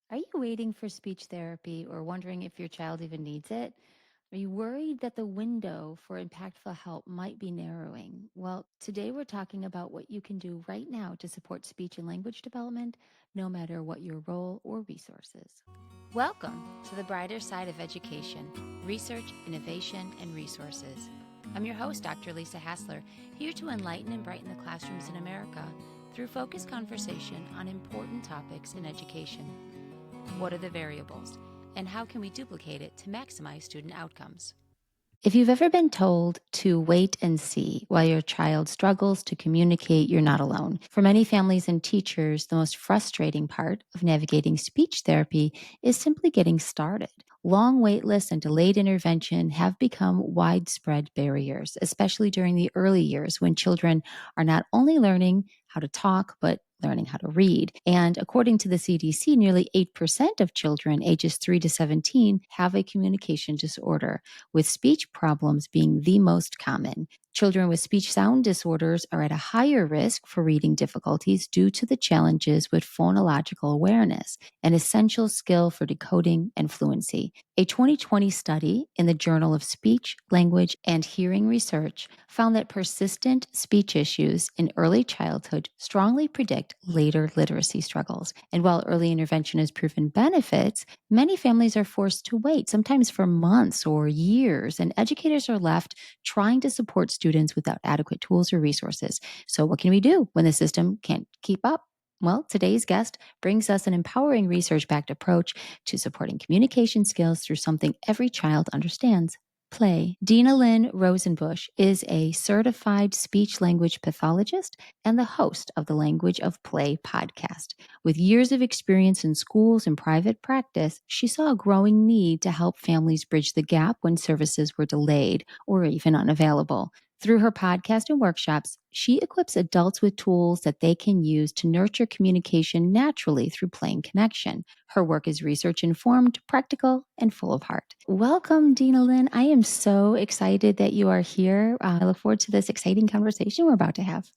Are you waiting for speech therapy or wondering if your child even needs it? Are you worried that the window for impactful help might be narrowing? Well, today we're talking about what you can do right now to support speech and language development, no matter what your role or resources. Welcome to the brighter side of education, research, innovation, and resources. I'm your host, Dr. Lisa Hassler, here to enlighten and brighten the classrooms in America through focused conversation on important topics in education. What are the variables, and how can we duplicate it to maximize student outcomes? If you've ever been told to wait and see while your child struggles to communicate, you're not alone. For many families and teachers, the most frustrating part of navigating speech therapy is simply getting started. Long wait lists and delayed intervention have become widespread barriers, especially during the early years when children are not only learning how to talk, but learning how to read. And according to the CDC, nearly 8% of children ages 3 to 17 have a communication disorder, with speech problems being the most common. Children with speech sound disorders are at a higher risk for reading difficulties due to the challenges with phonological awareness, an essential skill for decoding and fluency. A 2020 study in the Journal of Speech, Language, and Hearing Research found that persistent speech issues in early childhood strongly predict later literacy struggles. And while early intervention has proven benefits, many families are forced to wait, sometimes for months or years, and educators are left trying to support students without adequate tools or resources. So, what can we do when the system can't keep up? Well, today's guest brings us an empowering research backed approach to supporting communication skills through something every child understands: play. Dinalynn Rosenbush is a certified speech language pathologist and the host of the Language of Play podcast. With years of experience in schools and private practice, she saw a growing need to help families bridge the gap when services were delayed or even unavailable. Through her podcast and workshops, she equips adults with tools that they can use to nurture communication naturally through playing connection. Her work is research informed, practical, and full of heart. Welcome, Dinalynn. I am so excited that you are here. I look forward to this exciting conversation we're about to have.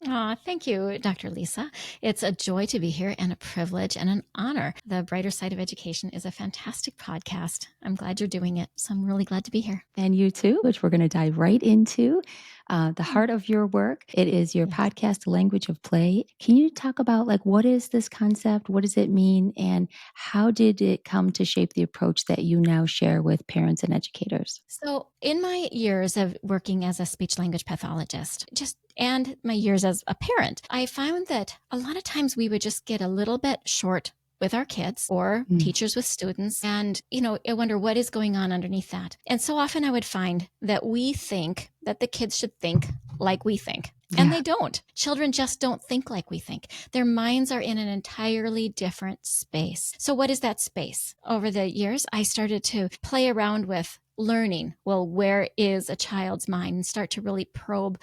Thank you, Dr. Lisa. It's a joy to be here and a privilege and an honor. The Brighter Side of Education is a fantastic podcast. I'm glad you're doing it. So I'm really glad to be here. And you too, which we're going to dive right into. The heart of your work. It is your Yes. podcast, The Language of Play. Can you talk about what is this concept? What does it mean? And how did it come to shape the approach that you now share with parents and educators? So in my years of working as a speech language pathologist, and my years as a parent, I found that a lot of times we would just get a little bit short with our kids or teachers with students. And, I wonder what is going on underneath that. And so often I would find that we think that the kids should think like we think. And they don't. Children just don't think like we think. Their minds are in an entirely different space. So what is that space? Over the years, I started to play around with learning. Well, where is a child's mind? And start to really probe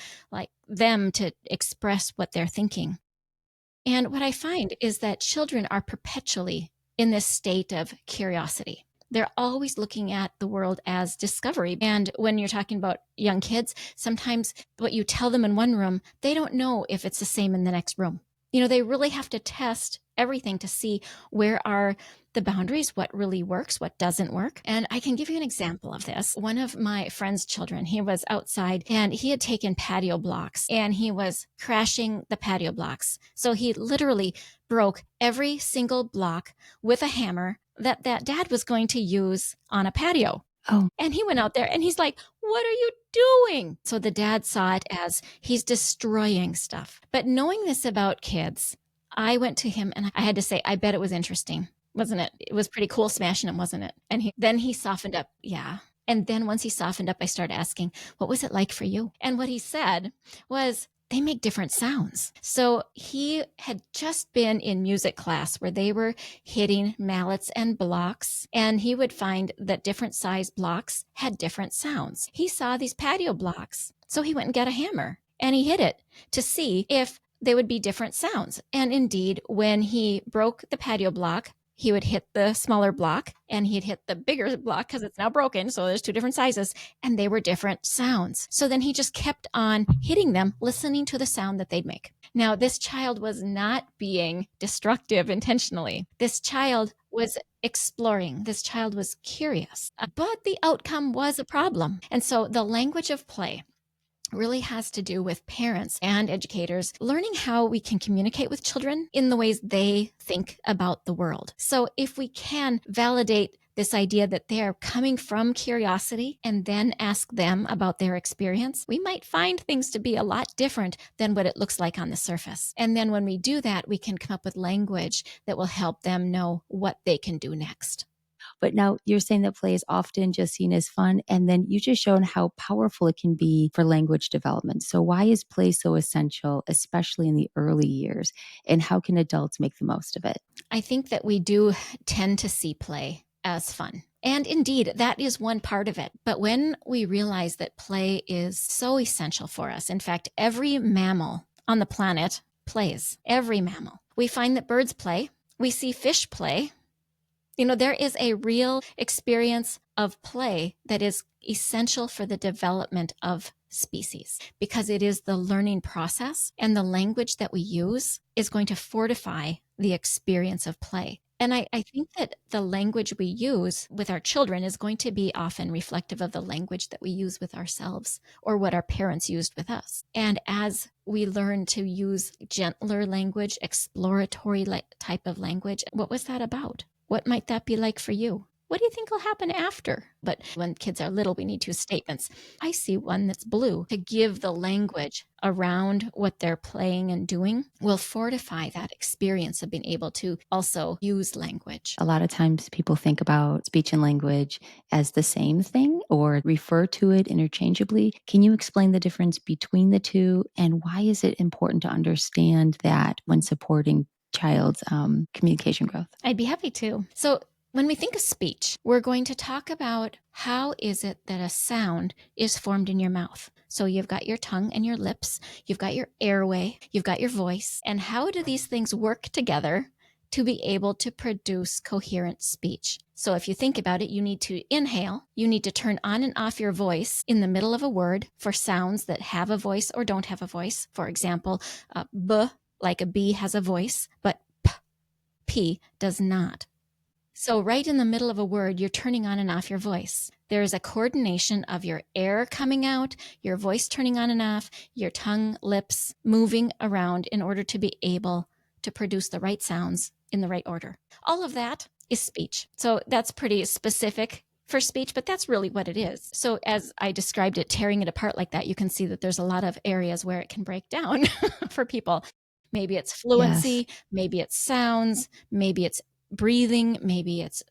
them to express what they're thinking. And what I find is that children are perpetually in this state of curiosity. They're always looking at the world as discovery. And when you're talking about young kids, sometimes what you tell them in one room, they don't know if it's the same in the next room. They really have to test everything to see where are the boundaries, what really works, what doesn't work. And I can give you an example of this. One of my friend's children, he was outside and he had taken patio blocks and he was crashing the patio blocks. So he literally broke every single block with a hammer that dad was going to use on a patio. Oh. And he went out there and he's like, "What are you doing?" So the dad saw it as he's destroying stuff. But knowing this about kids, I went to him and I had to say, I bet it was interesting, wasn't it? It was pretty cool smashing him, wasn't it? And then he softened up. Yeah. And then once he softened up, I started asking, what was it like for you? And what he said was, they make different sounds. So he had just been in music class where they were hitting mallets and blocks, and he would find that different size blocks had different sounds. He saw these patio blocks, so he went and got a hammer and he hit it to see if they would be different sounds. And indeed, when he broke the patio block, he would hit the smaller block and he'd hit the bigger block because it's now broken. So there's two different sizes and they were different sounds. So then he just kept on hitting them, listening to the sound that they'd make. Now, this child was not being destructive intentionally. This child was exploring. This child was curious, but the outcome was a problem. And so the language of play really has to do with parents and educators learning how we can communicate with children in the ways they think about the world. So if we can validate this idea that they are coming from curiosity and then ask them about their experience, we might find things to be a lot different than what it looks like on the surface. And then when we do that, we can come up with language that will help them know what they can do next. But now you're saying that play is often just seen as fun, and then you just shown how powerful it can be for language development. So why is play so essential, especially in the early years? And how can adults make the most of it? I think that we do tend to see play as fun. And indeed, that is one part of it. But when we realize that play is so essential for us, in fact, every mammal on the planet plays, every mammal. We find that birds play, we see fish play. There is a real experience of play that is essential for the development of species because it is the learning process, and the language that we use is going to fortify the experience of play. And I think that the language we use with our children is going to be often reflective of the language that we use with ourselves or what our parents used with us. And as we learn to use gentler language, exploratory type of language, what was that about? What might that be like for you? What do you think will happen after? But when kids are little, we need to use statements. I see one that's blue. To give the language around what they're playing and doing will fortify that experience of being able to also use language. A lot of times people think about speech and language as the same thing or refer to it interchangeably. Can you explain the difference between the two, and why is it important to understand that when supporting child's communication growth? I'd be happy to. So when we think of speech, we're going to talk about how is it that a sound is formed in your mouth. So you've got your tongue and your lips, you've got your airway, you've got your voice, and how do these things work together to be able to produce coherent speech? So if you think about it, you need to inhale, you need to turn on and off your voice in the middle of a word for sounds that have a voice or don't have a voice. For example, b, like a B, has a voice, but P does not. So right in the middle of a word, you're turning on and off your voice. There is a coordination of your air coming out, your voice turning on and off, your tongue, lips moving around in order to be able to produce the right sounds in the right order. All of that is speech. So that's pretty specific for speech, but that's really what it is. So as I described it, tearing it apart like that, you can see that there's a lot of areas where it can break down for people. Maybe it's fluency, Yes. maybe it's sounds, maybe it's breathing, maybe it's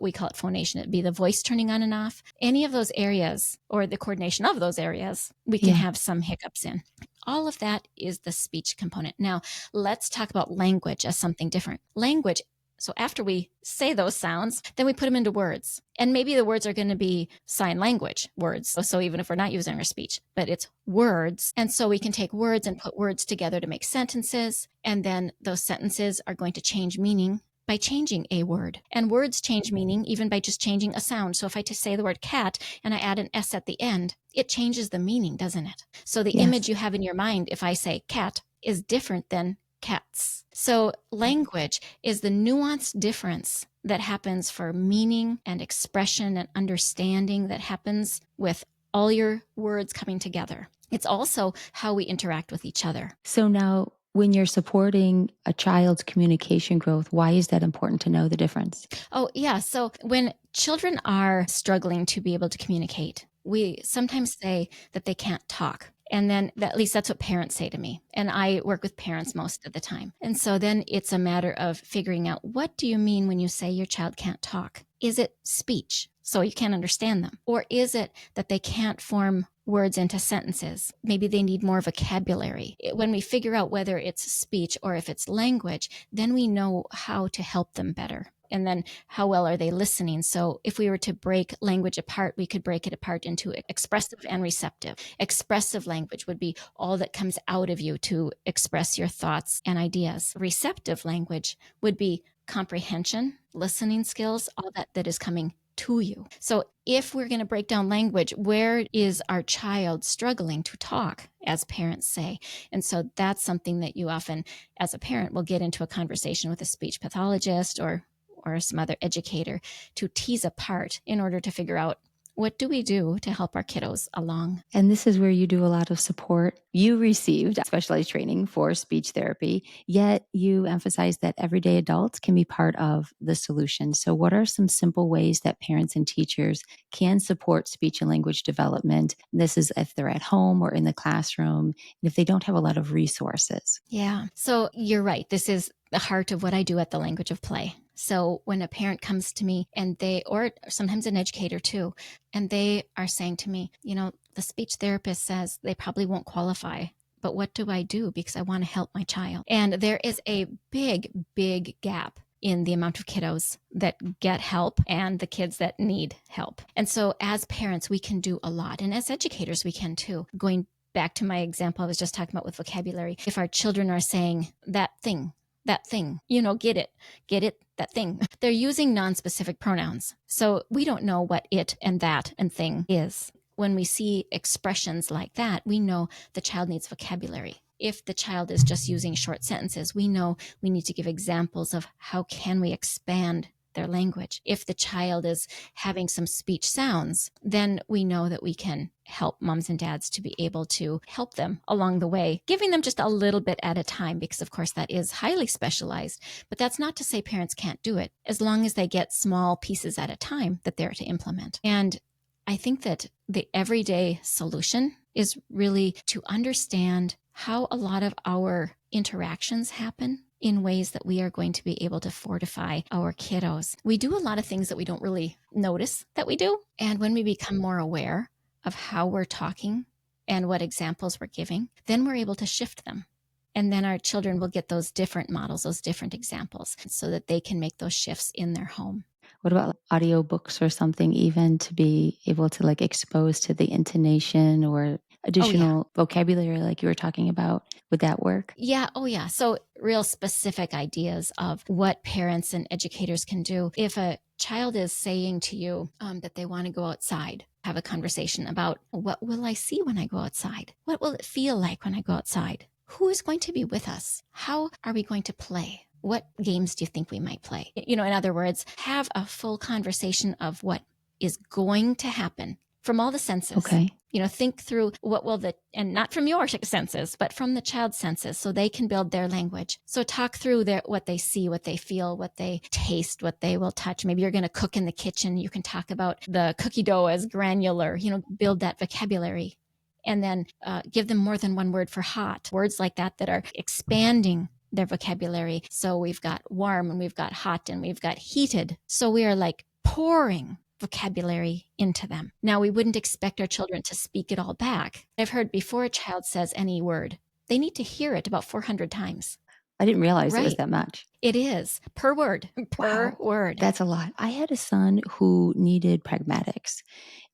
we call it phonation. It'd be the voice turning on and off. Any of those areas or the coordination of those areas, we can Yeah. have some hiccups in. All of that is the speech component. Now, let's talk about language as something different. Language, so after we say those sounds, then we put them into words. And maybe the words are going to be sign language words. So even if we're not using our speech, but it's words. And so we can take words and put words together to make sentences. And then those sentences are going to change meaning by changing a word. And words change meaning even by just changing a sound. So if I just say the word cat and I add an S at the end, it changes the meaning, doesn't it? So the Yes. image you have in your mind, if I say cat, is different than cats. So language is the nuanced difference that happens for meaning and expression and understanding that happens with all your words coming together. It's also how we interact with each other. So now, when you're supporting a child's communication growth, why is that important to know the difference? Oh, yeah. So when children are struggling to be able to communicate, we sometimes say that they can't talk. And then at least that's what parents say to me. And I work with parents most of the time. And so then it's a matter of figuring out, what do you mean when you say your child can't talk? Is it speech, so you can't understand them? Or is it that they can't form words into sentences? Maybe they need more vocabulary. When we figure out whether it's speech or if it's language, then we know how to help them better. And then how well are they listening? So if we were to break language apart, we could break it apart into expressive and receptive. Expressive language would be all that comes out of you to express your thoughts and ideas. Receptive language would be comprehension, listening skills, all that is coming to you. So if we're going to break down language, where is our child struggling to talk, as parents say? And so that's something that you often, as a parent, will get into a conversation with a speech pathologist or some other educator to tease apart in order to figure out, what do we do to help our kiddos along? And this is where you do a lot of support. You received specialized training for speech therapy, yet you emphasize that everyday adults can be part of the solution. So, what are some simple ways that parents and teachers can support speech and language development? This is if they're at home or in the classroom, and if they don't have a lot of resources. Yeah. So you're right. This is the heart of what I do at the Language of Play. So when a parent comes to me and or sometimes an educator too, and they are saying to me, the speech therapist says they probably won't qualify, but what do I do? Because I want to help my child. And there is a big, big gap in the amount of kiddos that get help and the kids that need help. And so as parents, we can do a lot. And as educators, we can too. Going back to my example I was just talking about with vocabulary, if our children are saying that thing, get it, that thing, they're using non-specific pronouns. So we don't know what it and that and thing is. When we see expressions like that, we know the child needs vocabulary. If the child is just using short sentences, we know we need to give examples of how can we expand their language. If the child is having some speech sounds, then we know that we can help moms and dads to be able to help them along the way, giving them just a little bit at a time, because of course that is highly specialized. But that's not to say parents can't do it, as long as they get small pieces at a time that they're to implement. And I think that the everyday solution is really to understand how a lot of our interactions happen in ways that we are going to be able to fortify our kiddos. We do a lot of things that we don't really notice that we do. And when we become more aware of how we're talking and what examples we're giving, then we're able to shift them. And then our children will get those different models, those different examples, so that they can make those shifts in their home. What about audiobooks or something, even to be able to expose to the intonation or additional vocabulary like you were talking about? Would that work? Yeah. Oh, yeah. So real specific ideas of what parents and educators can do. If a child is saying to you that they want to go outside, have a conversation about, what will I see when I go outside? What will it feel like when I go outside? Who is going to be with us? How are we going to play? What games do you think we might play? In other words, have a full conversation of what is going to happen from all the senses. Okay. Think through what will and not from your senses, but from the child's senses, so they can build their language. So talk through what they see, what they feel, what they taste, what they will touch. Maybe you're going to cook in the kitchen. You can talk about the cookie dough as granular, build that vocabulary. And then give them more than one word for hot, words like that are expanding their vocabulary. So we've got warm and we've got hot and we've got heated. So we are pouring vocabulary into them. Now, we wouldn't expect our children to speak it all back. I've heard before a child says any word, they need to hear it about 400 times. I didn't realize it was that much. It is. Per word. Per word. That's a lot. I had a son who needed pragmatics.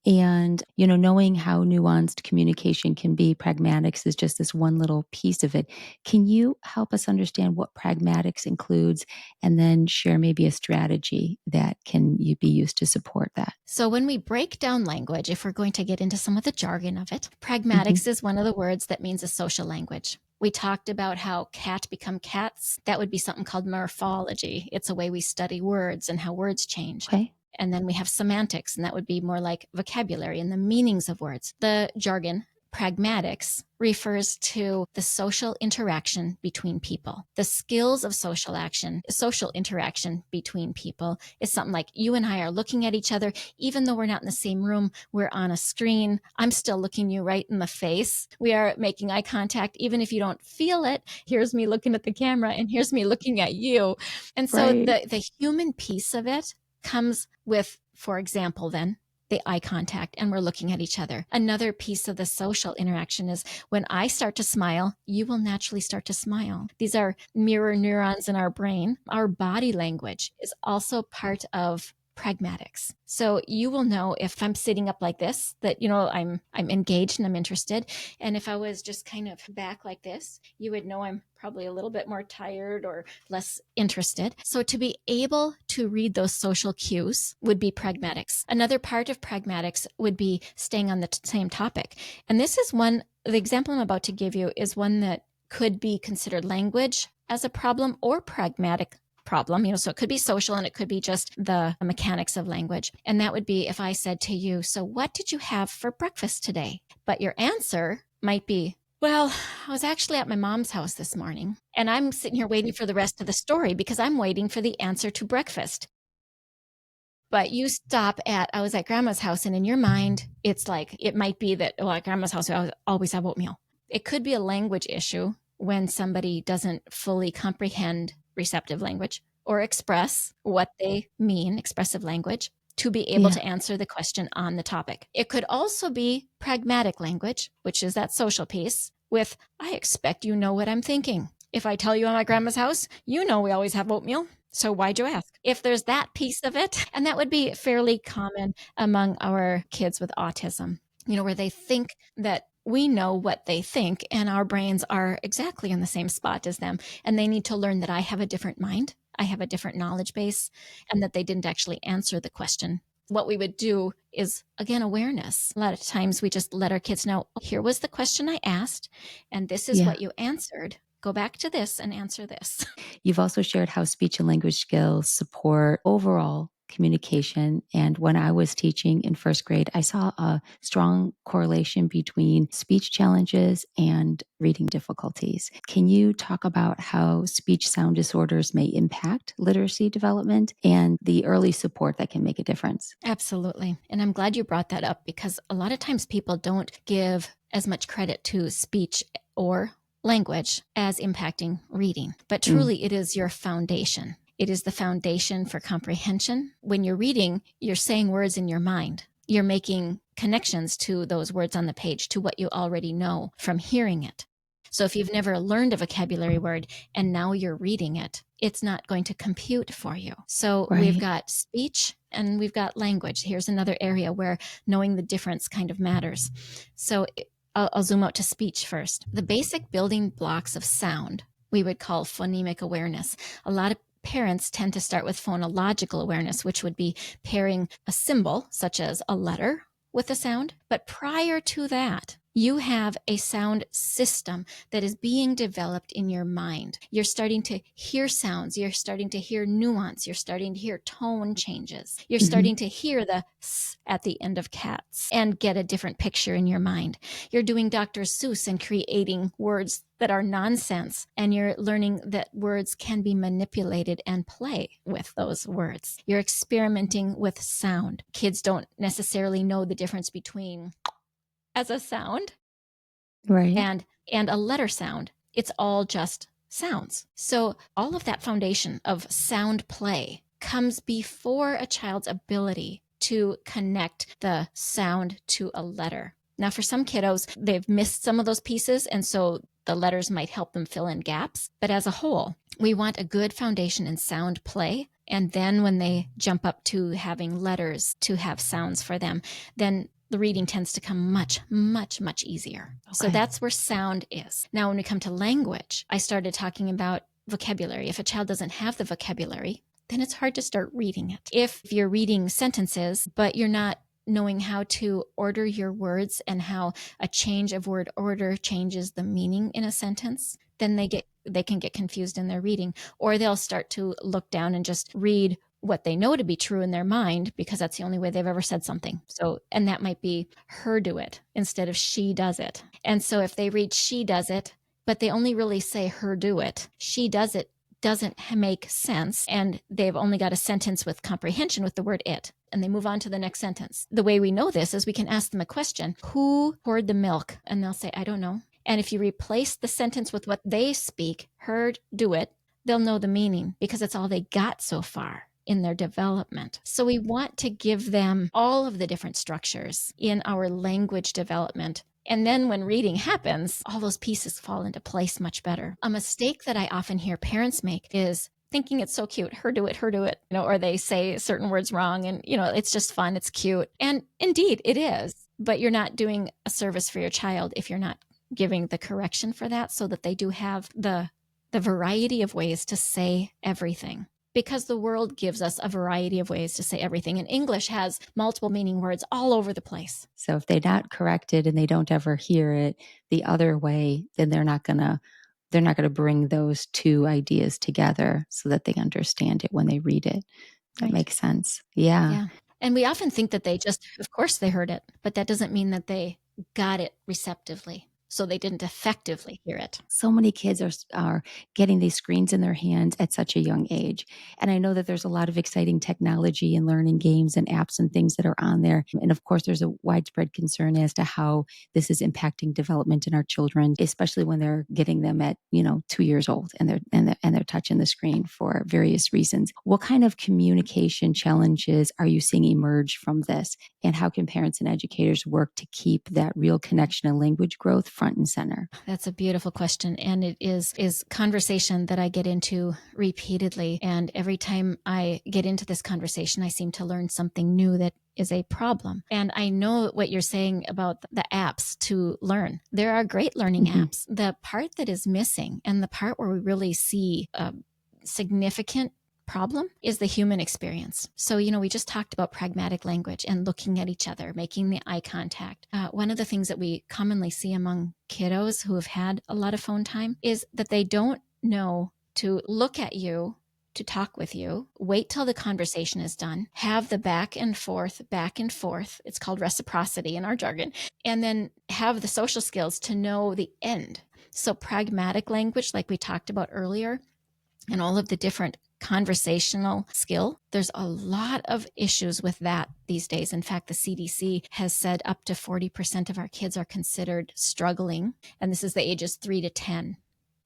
And, knowing how nuanced communication can be, pragmatics is just this one little piece of it. Can you help us understand what pragmatics includes and then share maybe a strategy that can be used to support that? So when we break down language, if we're going to get into some of the jargon of it, pragmatics is one of the words that means a social language. We talked about how cat become cats. That would be something called morphology. It's a way we study words and how words change. Okay. And then we have semantics, and that would be more like vocabulary and the meanings of words. The jargon, pragmatics, refers to the social interaction between people. The skills of social interaction between people is something like you and I are looking at each other, even though we're not in the same room, we're on a screen. I'm still looking you right in the face. We are making eye contact, even if you don't feel it. Here's me looking at the camera, and here's me looking at you. And so the human piece of it comes with, for example, then the eye contact, and we're looking at each other. Another piece of the social interaction is when I start to smile, you will naturally start to smile. These are mirror neurons in our brain. Our body language is also part of pragmatics. So you will know if I'm sitting up like this, that, I'm engaged and I'm interested. And if I was just kind of back like this, you would know I'm probably a little bit more tired or less interested. So to be able to read those social cues would be pragmatics. Another part of pragmatics would be staying on the same topic. And this is the example I'm about to give you is one that could be considered language as a problem or pragmatic problem, so it could be social and it could be just the mechanics of language. And that would be if I said to you, so what did you have for breakfast today? But your answer might be, well, I was actually at my mom's house this morning, and I'm sitting here waiting for the rest of the story because I'm waiting for the answer to breakfast. But you stop at, I was at grandma's house, and in your mind, it's like, it might be that, at grandma's house, I always have oatmeal. It could be a language issue when somebody doesn't fully comprehend receptive language or express what they mean, expressive language, to be able to answer the question on the topic. It could also be pragmatic language, which is that social piece with, I expect you know what I'm thinking. If I tell you I'm at grandma's house, you know we always have oatmeal. So why'd you ask? If there's that piece of it, and that would be fairly common among our kids with autism, where they think that we know what they think and our brains are exactly in the same spot as them. And they need to learn that I have a different mind, I have a different knowledge base, and that they didn't actually answer the question. What we would do is, again, awareness. A lot of times we just let our kids know, here was the question I asked, and this is what you answered. Go back to this and answer this. You've also shared how speech and language skills support overall communication. And when I was teaching in first grade, I saw a strong correlation between speech challenges and reading difficulties. Can you talk about how speech sound disorders may impact literacy development and the early support that can make a difference? Absolutely. And I'm glad you brought that up because a lot of times people don't give as much credit to speech or language as impacting reading. But truly, it is your foundation. It is the foundation for comprehension. When you're reading, you're saying words in your mind. You're making connections to those words on the page, to what you already know from hearing it. So if you've never learned a vocabulary word and now you're reading it, it's not going to compute for you. So we've got speech and we've got language. Here's another area where knowing the difference kind of matters. So I'll zoom out to speech first. The basic building blocks of sound we would call phonemic awareness. A lot of parents tend to start with phonological awareness, which would be pairing a symbol, such as a letter, with a sound. But prior to that, you have a sound system that is being developed in your mind. You're starting to hear sounds. You're starting to hear nuance. You're starting to hear tone changes. You're starting to hear the s at the end of cats and get a different picture in your mind. You're doing Dr. Seuss and creating words that are nonsense, and you're learning that words can be manipulated and play with those words. You're experimenting with sound. Kids don't necessarily know the difference between as a sound and a letter sound. It's all just sounds. So all of that foundation of sound play comes before a child's ability to connect the sound to a letter. Now, for some kiddos, they've missed some of those pieces, and so the letters might help them fill in gaps. But as a whole, we want a good foundation in sound play. And then when they jump up to having letters to have sounds for them, then the reading tends to come much, much, much easier. So that's where sound is. Now, when we come to language, I started talking about vocabulary. If a child doesn't have the vocabulary, then it's hard to start reading it. If you're reading sentences, but you're not knowing how to order your words and how a change of word order changes the meaning in a sentence, then they can get confused in their reading, or they'll start to look down and just read what they know to be true in their mind because that's the only way they've ever said something. So, and that might be her do it instead of she does it. And so if they read she does it, but they only really say her do it, she does it doesn't make sense, and they've only got a sentence with comprehension with the word it, and they move on to the next sentence. The way we know this is we can ask them a question: who poured the milk? And they'll say, I don't know. And if you replace the sentence with what they speak, heard, do it, they'll know the meaning because it's all they got so far in their development. So we want to give them all of the different structures in our language development. And then when reading happens, all those pieces fall into place much better. A mistake that I often hear parents make is thinking it's so cute. Her do it, or they say certain words wrong, and it's just fun. It's cute. And indeed it is, but you're not doing a service for your child if you're not giving the correction for that, so that they do have the variety of ways to say everything. Because the world gives us a variety of ways to say everything. And English has multiple meaning words all over the place. So if they're not corrected and they don't ever hear it the other way, then they're not going to bring those two ideas together so that they understand it when they read it. That makes sense. Yeah. And we often think that of course they heard it, but that doesn't mean that they got it receptively. So they didn't effectively hear it. So many kids are getting these screens in their hands at such a young age. And I know that there's a lot of exciting technology and learning games and apps and things that are on there. And of course, there's a widespread concern as to how this is impacting development in our children, especially when they're getting them at, 2 years old and they're touching the screen for various reasons. What kind of communication challenges are you seeing emerge from this? And how can parents and educators work to keep that real connection and language growth front and center? That's a beautiful question. And it is conversation that I get into repeatedly. And every time I get into this conversation, I seem to learn something new that is a problem. And I know what you're saying about the apps to learn. There are great learning apps. The part that is missing, and the part where we really see a significant problem, is the human experience. So, we just talked about pragmatic language and looking at each other, making the eye contact. One of the things that we commonly see among kiddos who have had a lot of phone time is that they don't know to look at you, to talk with you, wait till the conversation is done, have the back and forth. It's called reciprocity in our jargon, and then have the social skills to know the end. So pragmatic language, like we talked about earlier, and all of the different conversational skill, there's a lot of issues with that these days. In fact, the CDC has said up to 40% of our kids are considered struggling, and this is the ages 3 to 10.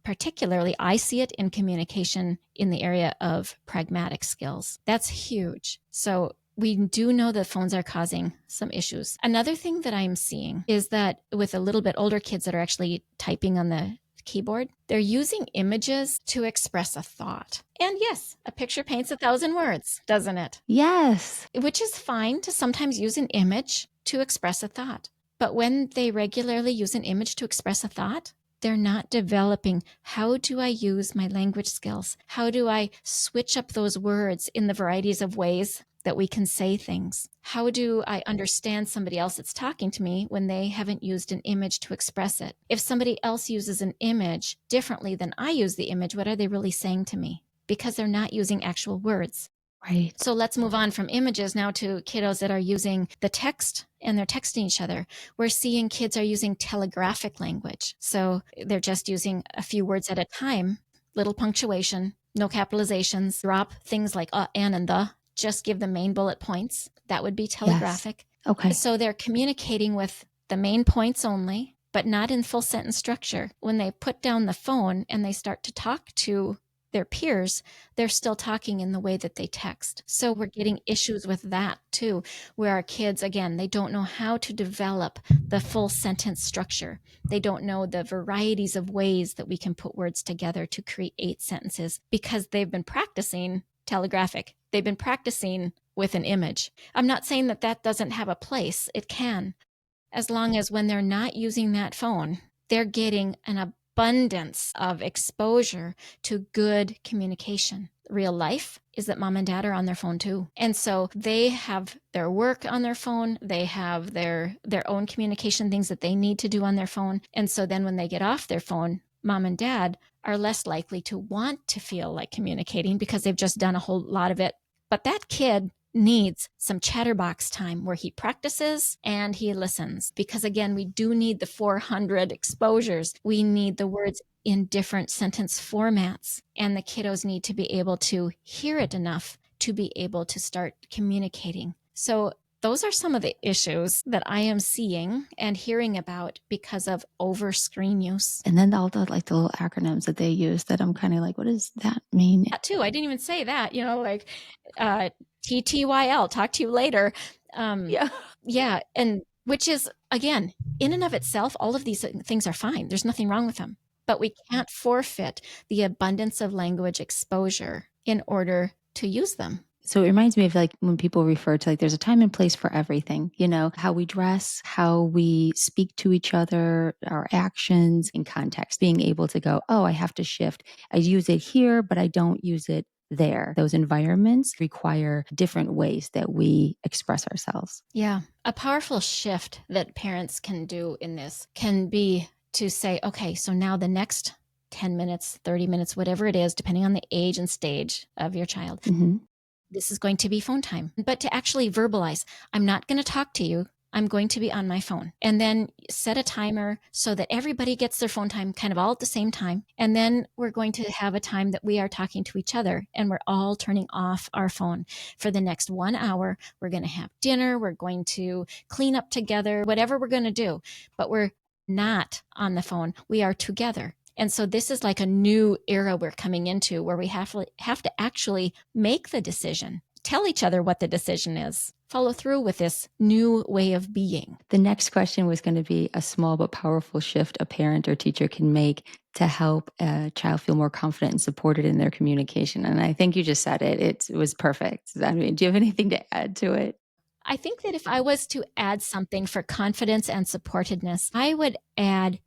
Particularly, I see it in communication in the area of pragmatic skills. That's huge. So we do know that phones are causing some issues. Another thing that I'm seeing is that with a little bit older kids that are actually typing on the keyboard, they're using images to express a thought. And yes, a picture paints 1,000 words, doesn't it? Yes. Which is fine to sometimes use an image to express a thought. But when they regularly use an image to express a thought, they're not developing, how do I use my language skills? How do I switch up those words in the varieties of ways that we can say things? How do I understand somebody else that's talking to me when they haven't used an image to express it? If somebody else uses an image differently than I use the image, what are they really saying to me? Because they're not using actual words. Right. So let's move on from images now to kiddos that are using the text and they're texting each other. We're seeing kids are using telegraphic language. So they're just using a few words at a time, little punctuation, no capitalizations, drop things like and the, just give the main bullet points. That would be telegraphic. Yes. Okay. So they're communicating with the main points only, but not in full sentence structure. When they put down the phone and they start to talk to their peers, they're still talking in the way that they text. So we're getting issues with that too, where our kids, again, they don't know how to develop the full sentence structure. They don't know the varieties of ways that we can put words together to create sentences because they've been practicing telegraphic. They've been practicing with an image. I'm not saying that that doesn't have a place. It can, as long as when they're not using that phone, they're getting an abundance of exposure to good communication. Real life is that mom and dad are on their phone too. And so they have their work on their phone. They have their own communication things that they need to do on their phone. And so then when they get off their phone, mom and dad are less likely to want to feel like communicating because they've just done a whole lot of it. But that kid needs some chatterbox time where he practices and he listens. Because again, we do need the 400 exposures. We need the words in different sentence formats. And the kiddos need to be able to hear it enough to be able to start communicating. So those are some of the issues that I am seeing and hearing about because of over screen use. And then all the little acronyms that they use that I'm kind of like, what does that mean? That too. I didn't even say that, like TTYL, talk to you later. Yeah. And which is, again, in and of itself, all of these things are fine. There's nothing wrong with them. But we can't forfeit the abundance of language exposure in order to use them. So it reminds me of like when people refer to like there's a time and place for everything, how we dress, how we speak to each other, our actions in context, being able to go, oh, I have to shift. I use it here, but I don't use it there. Those environments require different ways that we express ourselves. Yeah. A powerful shift that parents can do in this can be to say, okay, so now the next 10 minutes, 30 minutes, whatever it is, depending on the age and stage of your child, this is going to be phone time. But to actually verbalize, I'm not going to talk to you. I'm going to be on my phone. And then set a timer so that everybody gets their phone time kind of all at the same time. And then we're going to have a time that we are talking to each other and we're all turning off our phone for the next 1 hour. We're going to have dinner. We're going to clean up together, whatever we're going to do. But we're not on the phone. We are together. And so this is like a new era we're coming into where we have to actually make the decision, tell each other what the decision is, follow through with this new way of being. The next question was going to be a small but powerful shift a parent or teacher can make to help a child feel more confident and supported in their communication. And I think you just said it. It was perfect. I mean, do you have anything to add to it? I think that if I was to add something for confidence and supportedness, I would add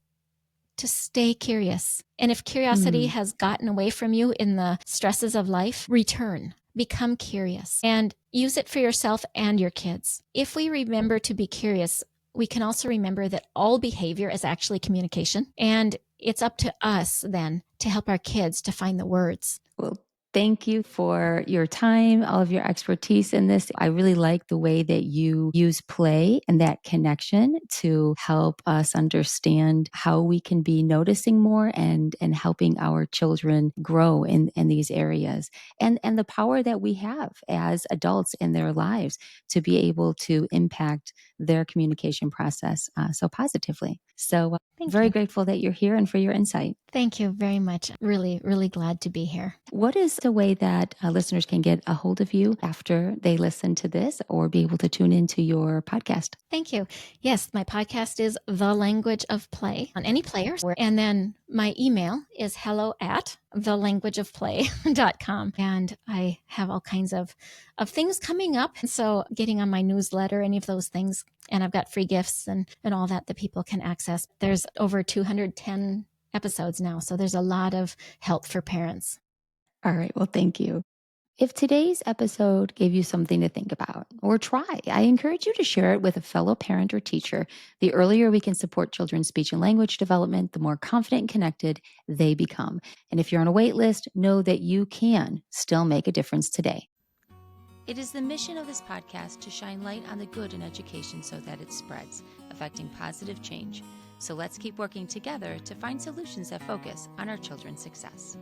to stay curious. And if curiosity has gotten away from you in the stresses of life, return. Become curious and use it for yourself and your kids. If we remember to be curious, we can also remember that all behavior is actually communication. And it's up to us then to help our kids to find the words. Well, thank you for your time, all of your expertise in this. I really like the way that you use play and that connection to help us understand how we can be noticing more and helping our children grow in these areas and the power that we have as adults in their lives to be able to impact their communication process so positively. So very grateful that you're here and for your insight. Thank you very much. Really, really glad to be here. What is the way that listeners can get a hold of you after they listen to this or be able to tune into your podcast? Thank you. Yes, my podcast is The Language of Play on any player. And then my email is hello@thelanguageofplay.com. And I have all kinds of things coming up. So getting on my newsletter, any of those things. And I've got free gifts and all that people can access. There's over 210 episodes now. So there's a lot of help for parents. All right. Well, thank you. If today's episode gave you something to think about or try, I encourage you to share it with a fellow parent or teacher. The earlier we can support children's speech and language development, the more confident and connected they become. And if you're on a wait list, know that you can still make a difference today. It is the mission of this podcast to shine light on the good in education so that it spreads, affecting positive change. So let's keep working together to find solutions that focus on our children's success.